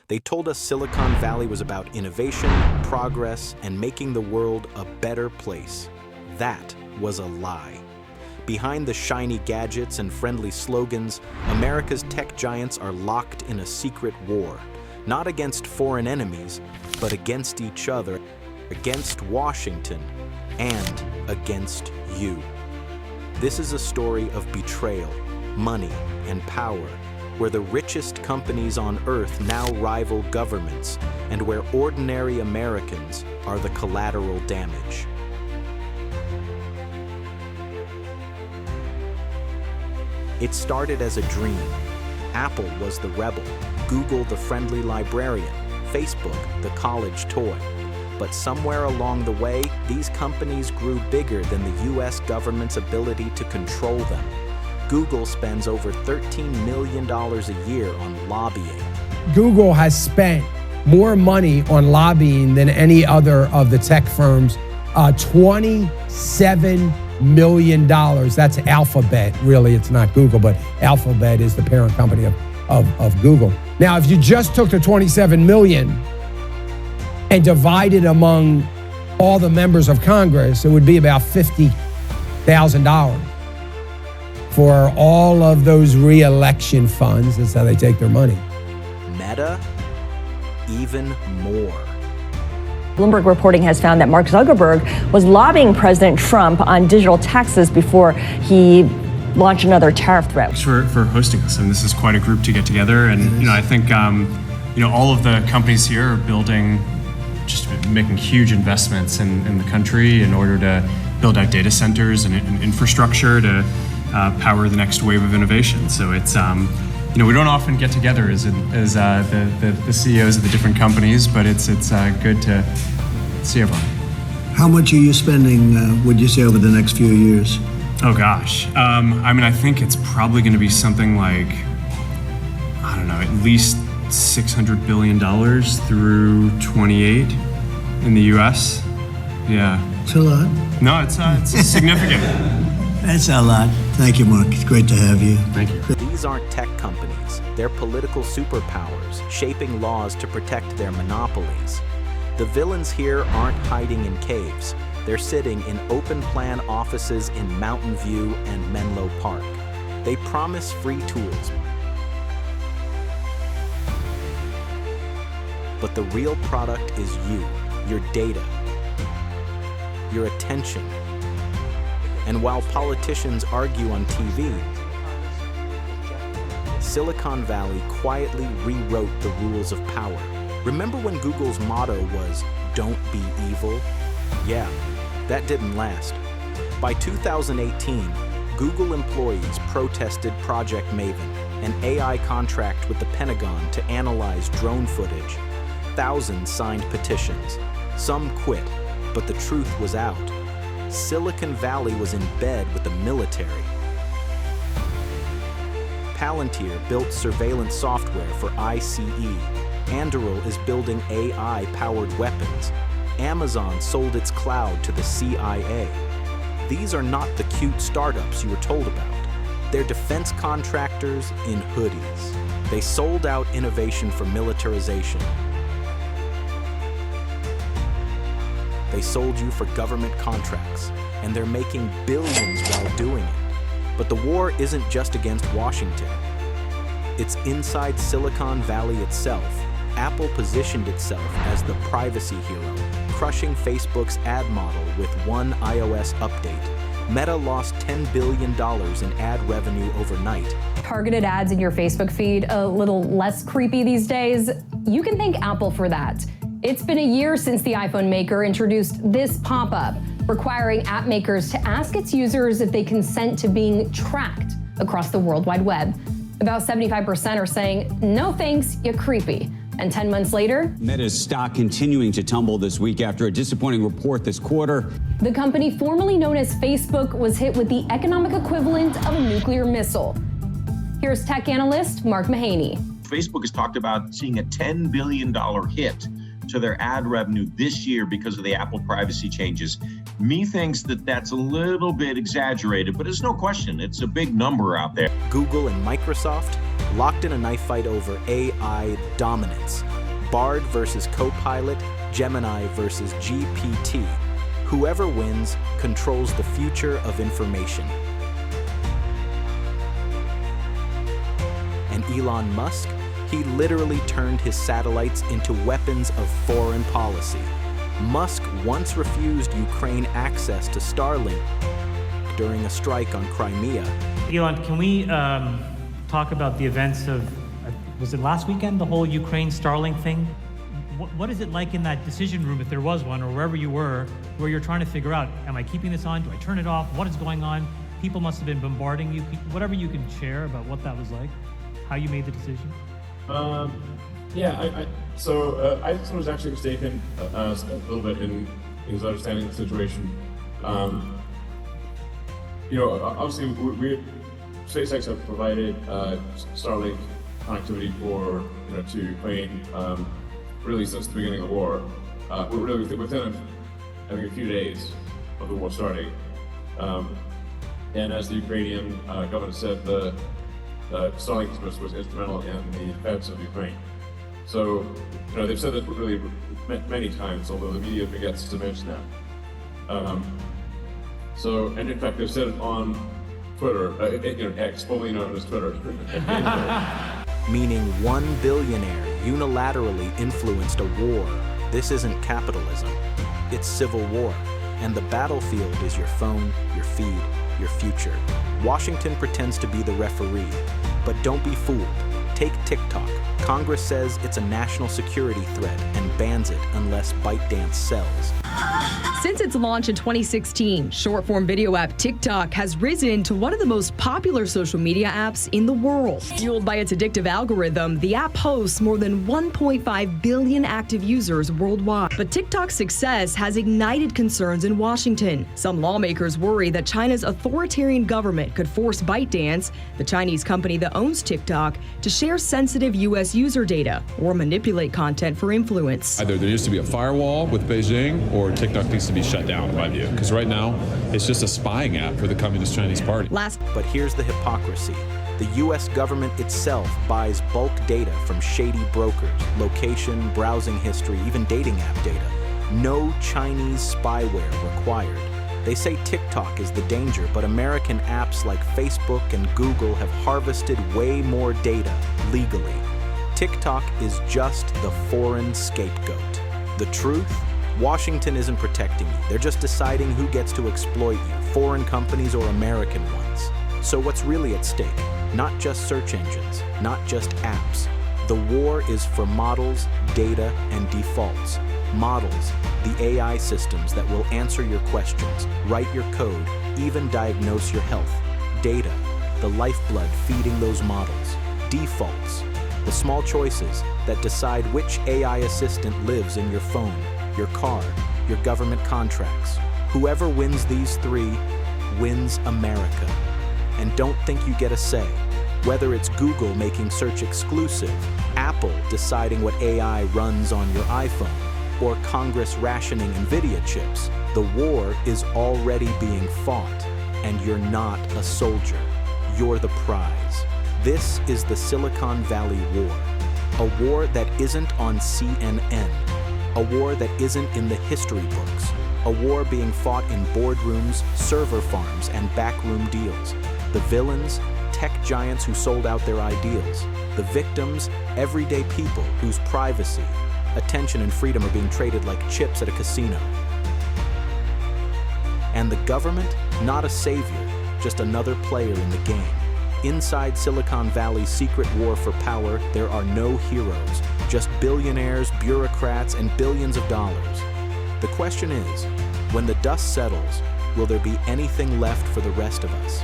They told us Silicon Valley was about innovation, progress, and making the world a better place. That was a lie. Behind the shiny gadgets and friendly slogans, America's tech giants are locked in a secret war, not against foreign enemies, but against each other, against Washington, and against you. This is a story of betrayal, money, and power, where the richest companies on Earth now rival governments, and where ordinary Americans are the collateral damage. It started as a dream. Apple was the rebel, Google the friendly librarian, Facebook the college toy. But somewhere along the way, these companies grew bigger than the US government's ability to control them. Google spends over $13 million a year on lobbying. Google has spent more money on lobbying than any other of the tech firms, $27 million. That's Alphabet, really, it's not Google, but Alphabet is the parent company of Google. Now, if you just took the 27 million and divided among all the members of Congress, it would be about $50,000 for all of those re-election funds. That's how they take their money. Meta, even more. Bloomberg reporting has found that Mark Zuckerberg was lobbying President Trump on digital taxes before he launched another tariff threat. Thanks for hosting us. I mean, this is quite a group to get together, and I think all of the companies here are making huge investments in the country in order to build out data centers and infrastructure to power the next wave of innovation. So it's we don't often get together as the CEOs of the different companies, but it's good to see everyone. How much are you spending, would you say, over the next few years? Oh gosh, I think it's probably going to be something like, I don't know, at least $600 billion through 28 in the U.S. Yeah. It's a lot. No, it's significant. That's a lot. Thank you, Mark. It's great to have you. Thank you. These aren't tech companies. They're political superpowers, shaping laws to protect their monopolies. The villains here aren't hiding in caves. They're sitting in open-plan offices in Mountain View and Menlo Park. They promise free tools. But the real product is you, your data, your attention. And while politicians argue on TV, Silicon Valley quietly rewrote the rules of power. Remember when Google's motto was, "Don't be evil"? Yeah, that didn't last. By 2018, Google employees protested Project Maven, an AI contract with the Pentagon to analyze drone footage. Thousands signed petitions. Some quit, but the truth was out. Silicon Valley was in bed with the military. Palantir built surveillance software for ICE. Anduril is building AI-powered weapons. Amazon sold its cloud to the CIA. These are not the cute startups you were told about. They're defense contractors in hoodies. They sold out innovation for militarization. They sold you for government contracts, and they're making billions while doing it. But the war isn't just against Washington. It's inside Silicon Valley itself. Apple positioned itself as the privacy hero, crushing Facebook's ad model with one iOS update. Meta lost $10 billion in ad revenue overnight. Targeted ads in your Facebook feed a little less creepy these days? You can thank Apple for that. It's been a year since the iPhone maker introduced this pop-up, requiring app makers to ask its users if they consent to being tracked across the World Wide Web. About 75% are saying, no thanks, you're creepy. And 10 months later, Meta's stock continuing to tumble this week after a disappointing report this quarter. The company formerly known as Facebook was hit with the economic equivalent of a nuclear missile. Here's tech analyst Mark Mahaney. Facebook has talked about seeing a $10 billion hit to their ad revenue this year because of the Apple privacy changes. Me thinks that that's a little bit exaggerated, but there's no question, it's a big number out there. Google and Microsoft locked in a knife fight over AI dominance. Bard versus Copilot, Gemini versus GPT. Whoever wins controls the future of information. And Elon Musk, he literally turned his satellites into weapons of foreign policy. Musk once refused Ukraine access to Starlink during a strike on Crimea. Elon, can we talk about the events of, was it last weekend, the whole Ukraine Starlink thing? What is it like in that decision room, if there was one, or wherever you were, where you're trying to figure out, am I keeping this on? Do I turn it off? What is going on? People must have been bombarding you. Whatever you can share about what that was like, how you made the decision. Isaacson was actually mistaken a little bit in his understanding of the situation. Obviously, SpaceX have provided Starlink connectivity to Ukraine really since the beginning of the war. We're really within a few days of the war starting. And as the Ukrainian government said, the Starlink was instrumental in the defense of Ukraine. So, they've said that really many times, although the media forgets to mention that. And in fact, they've said it on Twitter, X, formerly known as Twitter. Meaning one billionaire unilaterally influenced a war. This isn't capitalism, it's civil war. And the battlefield is your phone, your feed, your future. Washington pretends to be the referee, but don't be fooled. Take TikTok. Congress says it's a national security threat and bans it unless ByteDance sells. Since its launch in 2016, short-form video app TikTok has risen to one of the most popular social media apps in the world. Fueled by its addictive algorithm, the app hosts more than 1.5 billion active users worldwide. But TikTok's success has ignited concerns in Washington. Some lawmakers worry that China's authoritarian government could force ByteDance, the Chinese company that owns TikTok, to share sensitive U.S. user data or manipulate content for influence. Either there needs to be a firewall with Beijing, or TikTok needs to be shut down, in my view. Because right now, it's just a spying app for the Communist Chinese Party. But here's the hypocrisy. The U.S. government itself buys bulk data from shady brokers, location, browsing history, even dating app data. No Chinese spyware required. They say TikTok is the danger, but American apps like Facebook and Google have harvested way more data legally. TikTok is just the foreign scapegoat. The truth? Washington isn't protecting you. They're just deciding who gets to exploit you, foreign companies or American ones. So what's really at stake? Not just search engines, not just apps. The war is for models, data, and defaults. Models, the AI systems that will answer your questions, write your code, even diagnose your health. Data, the lifeblood feeding those models. Defaults, the small choices that decide which AI assistant lives in your phone, your car, your government contracts. Whoever wins these three wins America. And don't think you get a say. Whether it's Google making search exclusive, Apple deciding what AI runs on your iPhone, or Congress rationing NVIDIA chips, the war is already being fought, and you're not a soldier. You're the prize. This is the Silicon Valley War. A war that isn't on CNN. A war that isn't in the history books. A war being fought in boardrooms, server farms, and backroom deals. The villains, tech giants who sold out their ideals. The victims, everyday people whose privacy, attention, and freedom are being traded like chips at a casino. And the government, not a savior, just another player in the game. Inside Silicon Valley's secret war for power, there are no heroes, just billionaires, bureaucrats, and billions of dollars. The question is, when the dust settles, will there be anything left for the rest of us?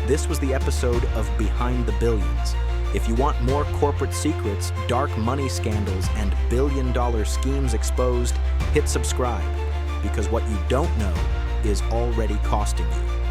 This was the episode of Behind the Billions. If you want more corporate secrets, dark money scandals, and billion-dollar schemes exposed, hit subscribe, because what you don't know is already costing you.